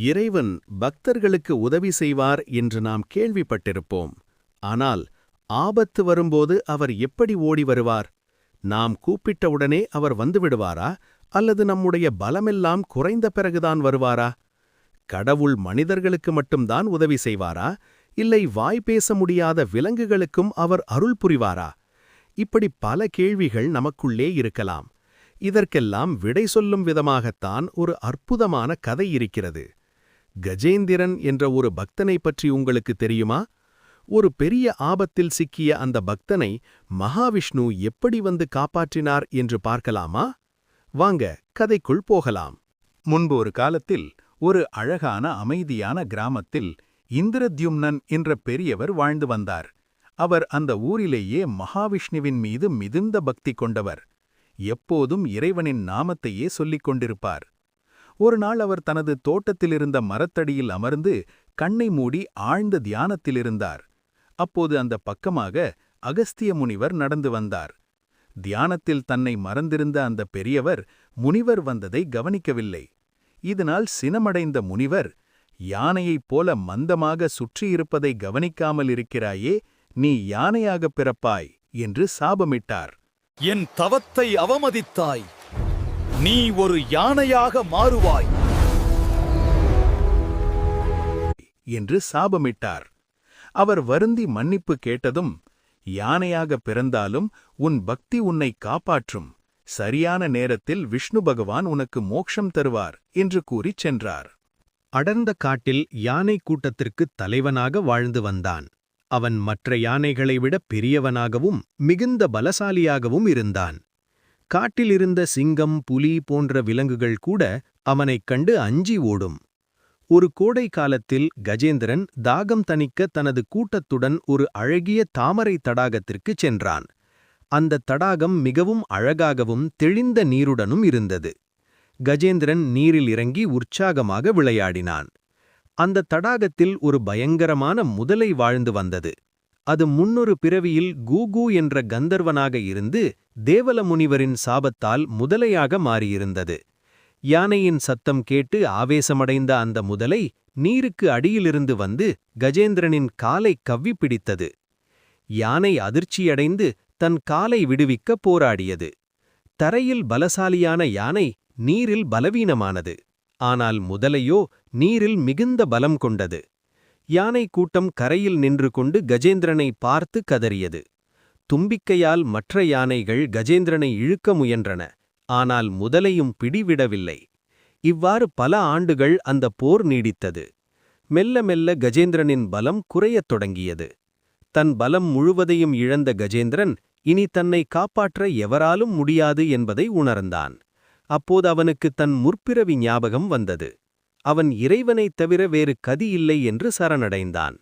இறைவன் பக்தர்களுக்கு உதவி செய்வார் என்று நாம் கேள்விப்பட்டிருப்போம். ஆனால் ஆபத்து வரும்போது அவர் எப்படி ஓடி வருவார்? நாம் கூப்பிட்டவுடனே அவர் வந்துவிடுவாரா, அல்லது நம்முடைய பலமெல்லாம் குறைந்த பிறகுதான் வருவாரா? கடவுள் மனிதர்களுக்கு மட்டும்தான் உதவி செய்வாரா, இல்லை வாய் பேச முடியாத விலங்குகளுக்கும் அவர் அருள் புரிவாரா? இப்படி பல கேள்விகள் நமக்குள்ளே இருக்கலாம். இதற்கெல்லாம் விடை சொல்லும் விதமாகத்தான் ஒரு அற்புதமான கதை இருக்கிறது. கஜேந்திரன் என்ற ஒரு பக்தனை பற்றி உங்களுக்கு தெரியுமா? ஒரு பெரிய ஆபத்தில் சிக்கிய அந்த பக்தனை மகாவிஷ்ணு எப்படி வந்து காப்பாற்றினார் என்று பார்க்கலாமா? வாங்க கதைக்குள் போகலாம். முன்பு ஒரு காலத்தில் ஒரு அழகான அமைதியான கிராமத்தில் இந்திரத்யும்னன் என்ற பெரியவர் வாழ்ந்து வந்தார். அவர் அந்த ஊரிலேயே மகாவிஷ்ணுவின் மீது மிகுந்த பக்தி கொண்டவர். எப்போதும் இறைவனின் நாமத்தையே சொல்லிக் கொண்டிருப்பார். ஒரு நாள் அவர் தனது தோட்டத்திலிருந்த மரத்தடியில் அமர்ந்து கண்ணை மூடி ஆழ்ந்த தியானத்திலிருந்தார். அப்போது அந்த பக்கமாக அகஸ்திய முனிவர் நடந்து வந்தார். தியானத்தில் தன்னை மறந்திருந்த அந்த பெரியவர் முனிவர் வந்ததை கவனிக்கவில்லை. இதனால் சினமடைந்த முனிவர், யானையைப் போல மந்தமாக சுற்றியிருப்பதை கவனிக்காமல் இருக்கிறாயே, நீ யானையாகப் பிறப்பாய் என்று சாபமிட்டார். என் தவத்தை அவமதித்தாய், நீ ஒரு யானையாக மாறுவாய் என்று சாபமிட்டார். அவர் வருந்தி மன்னிப்பு கேட்டதும், யானையாக பிறந்தாலும் உன் பக்தி உன்னை காப்பாற்றும், சரியான நேரத்தில் விஷ்ணு பகவான் உனக்கு மோட்சம் தருவார் என்று கூறிச் சென்றார். அடர்ந்த காட்டில் யானை கூட்டத்திற்குத் தலைவனாக வாழ்ந்து வந்தான். அவன் மற்ற யானைகளை விட பெரியவனாகவும் மிகுந்த பலசாலியாகவும் இருந்தான். காட்டிலிருந்த சிங்கம், புலி போன்ற விலங்குகள் கூட அவனைக் கண்டு அஞ்சி ஓடும். ஒரு கோடை காலத்தில் கஜேந்திரன் தாகம் தணிக்க தனது கூட்டத்துடன் ஒரு அழகிய தாமரை தடாகத்திற்குச் சென்றான். அந்த தடாகம் மிகவும் அழகாகவும் தெளிந்த நீருடனும் இருந்தது. கஜேந்திரன் நீரில் இறங்கி உற்சாகமாக விளையாடினான். அந்த தடாகத்தில் ஒரு பயங்கரமான முதலை வாழ்ந்து வந்தது. அது முன்னொரு பிறவியில் கூகு என்ற கந்தர்வனாக இருந்து தேவல முனிவரின் சாபத்தால் முதலையாக மாறியிருந்தது. யானையின் சத்தம் கேட்டு ஆவேசமடைந்த அந்த முதலை நீருக்கு அடியிலிருந்து வந்து கஜேந்திரனின் காலை கவ்வி பிடித்தது. யானை அதிர்ச்சியடைந்து தன் காலை விடுவிக்க போராடியது. தரையில் பலசாலியான யானை நீரில் பலவீனமானது. ஆனால் முதலையோ நீரில் மிகுந்த பலம் கொண்டது. யானை கூட்டம் கரையில் நின்று கொண்டு கஜேந்திரனை பார்த்து கதறியது. தும்பிக்கையால் மற்ற யானைகள் கஜேந்திரனை இழுக்க முயன்றன. ஆனால் முதலையும் பிடிவிடவில்லை. இவ்வாறு பல ஆண்டுகள் அந்த போர் நீடித்தது. மெல்ல மெல்ல கஜேந்திரனின் பலம் குறையத் தொடங்கியது. தன் பலம் முழுவதையும் இழந்த கஜேந்திரன் இனி தன்னை காப்பாற்ற எவராலும் முடியாது என்பதை உணர்ந்தான். அப்போது அவனுக்கு தன் முற்பிறவி ஞாபகம் வந்தது. அவன் இறைவனைத் தவிர வேறு கதி இல்லை என்று சரணடைந்தான்.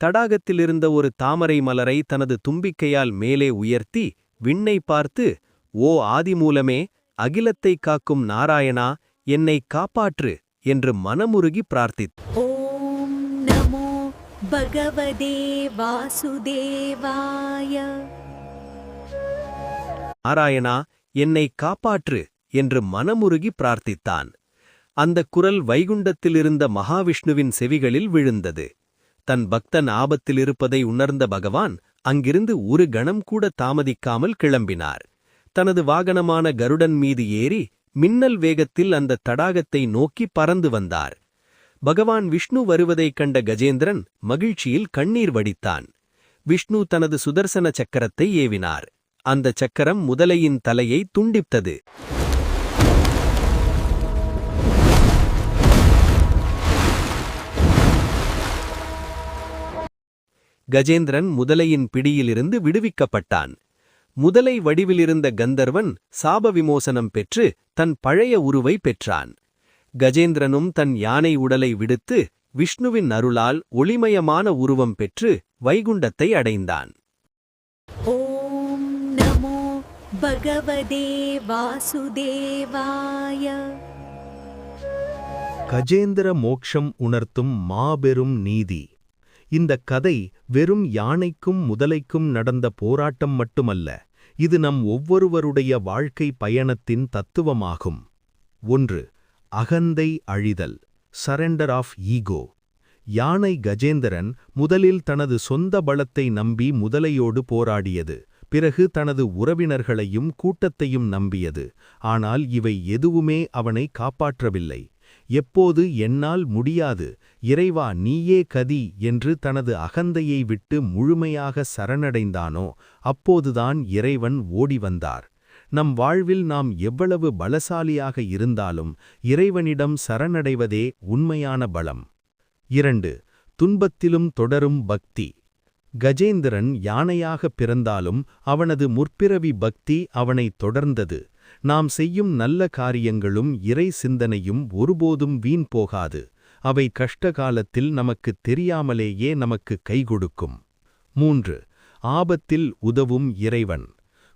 தடாகத்திலிருந்த ஒரு தாமரை மலரை தனது தும்பிக்கையால் மேலே உயர்த்தி விண்ணை பார்த்து, ஓ ஆதிமூலமே, அகிலத்தை காக்கும் நாராயணா, என்னை காப்பாற்று என்று மனமுருகி பிரார்த்தித்தார். ஓம் நமோ பகவதே வாசுதேவாய. நாராயணா, என்னை காப்பாற்று என்று மனமுருகி பிரார்த்தித்தான். அந்த குரல் வைகுண்டத்திலிருந்த மகாவிஷ்ணுவின் செவிகளில் விழுந்தது. தன் பக்தன் ஆபத்திலிருப்பதை உணர்ந்த பகவான் அங்கிருந்து ஒரு கணம் கூட தாமதிக்காமல் கிளம்பினார். தனது வாகனமான கருடன் மீது ஏறி மின்னல் வேகத்தில் அந்த தடாகத்தை நோக்கி பறந்து வந்தார். பகவான் விஷ்ணு வருவதைக் கண்ட கஜேந்திரன் மகிழ்ச்சியில் கண்ணீர் வடித்தான். விஷ்ணு தனது சுதர்சன சக்கரத்தை ஏவினார். அந்த சக்கரம் முதலையின் தலையை துண்டித்தது. கஜேந்திரன் முதலையின் பிடியிலிருந்து விடுவிக்கப்பட்டான். முதலை வடிவிலிருந்த கந்தர்வன் சாப விமோசனம் பெற்று தன் பழைய உருவை பெற்றான். கஜேந்திரனும் தன் யானை உடலை விடுத்து விஷ்ணுவின் அருளால் ஒளிமயமான உருவம் பெற்று வைகுண்டத்தை அடைந்தான். ஓம் நமோ பகவதே வாசுதேவாய. கஜேந்திர மோக்ஷம் உணர்த்தும் மாபெரும் நீதி. இந்த கதை வெறும் யானைக்கும் முதலைக்கும் நடந்த போராட்டம் மட்டுமல்ல, இது நம் ஒவ்வொருவருடைய வாழ்க்கை பயணத்தின் தத்துவமாகும். 1. அகந்தை அழிதல். Surrender of ego. யானை கஜேந்திரன் முதலில் தனது சொந்த பலத்தை நம்பி முதலையோடு போராடியது. பிறகு தனது உறவினர்களையும் கூட்டத்தையும் நம்பியது. ஆனால் இவை எதுவுமே அவனை காப்பாற்றவில்லை. எப்போது என்னால் முடியாது, இறைவா நீயே கதி என்று தனது அகந்தையை விட்டு முழுமையாக சரணடைந்தானோ அப்போதுதான் இறைவன் ஓடி வந்தார். நம் வாழ்வில் நாம் எவ்வளவு பலசாலியாக இருந்தாலும் இறைவனிடம் சரணடைவதே உண்மையான பலம். 2. துன்பத்திலும் தொடரும் பக்தி. கஜேந்திரன் யானையாக பிறந்தாலும் அவனது முற்பிறவி பக்தி அவனை தொடர்ந்தது. நாம் செய்யும் நல்ல காரியங்களும் இறை சிந்தனையும் ஒருபோதும் வீண் போகாது. அவை கஷ்டகாலத்தில் நமக்குத் தெரியாமலேயே நமக்கு கைகொடுக்கும். 3. ஆபத்தில் உதவும் இறைவன்.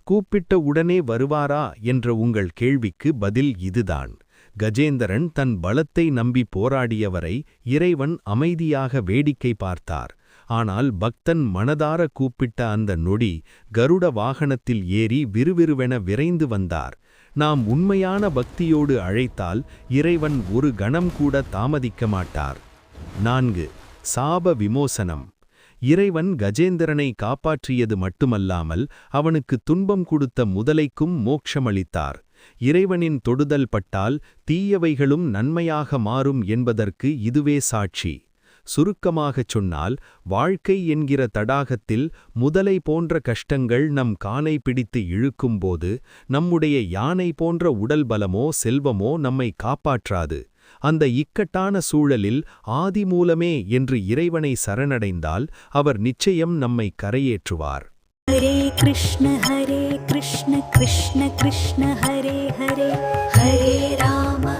கூப்பிட்ட உடனே வருவாரா என்ற உங்கள் கேள்விக்கு பதில் இதுதான். கஜேந்திரன் தன் பலத்தை நம்பி போராடியவரை இறைவன் அமைதியாக வேடிக்கை பார்த்தார். ஆனால் பக்தன் மனதார கூப்பிட்ட அந்த நொடி கருட வாகனத்தில் ஏறி விறுவிறுவென விரைந்து வந்தார். நாம் உண்மையான பக்தியோடு அழைத்தால் இறைவன் ஒரு கணம் கூட தாமதிக்க மாட்டார். 4. சாப விமோசனம். இறைவன் கஜேந்திரனை காப்பாற்றியது மட்டுமல்லாமல் அவனுக்கு துன்பம் கொடுத்த முதலைக்கும் மோட்சமளித்தார். இறைவனின் தொடுதல் பட்டால் தீயவைகளும் நன்மையாக மாறும் என்பதற்கு இதுவே சாட்சி. சுருக்கமாகச் சொன்னால், வாழ்க்கை என்கிற தடாகத்தில் முதலை போன்ற கஷ்டங்கள் நம் காலை பிடித்து இழுக்கும்போது நம்முடைய யானை போன்ற உடல் பலமோ செல்வமோ நம்மை காப்பாற்றாது. அந்த இக்கட்டான சூழலில் ஆதிமூலமே என்று இறைவனை சரணடைந்தால் அவர் நிச்சயம் நம்மை கரையேற்றுவார். ஹரே கிருஷ்ண கிருஷ்ண கிருஷ்ண ஹரே ஹரே, ஹரே ராம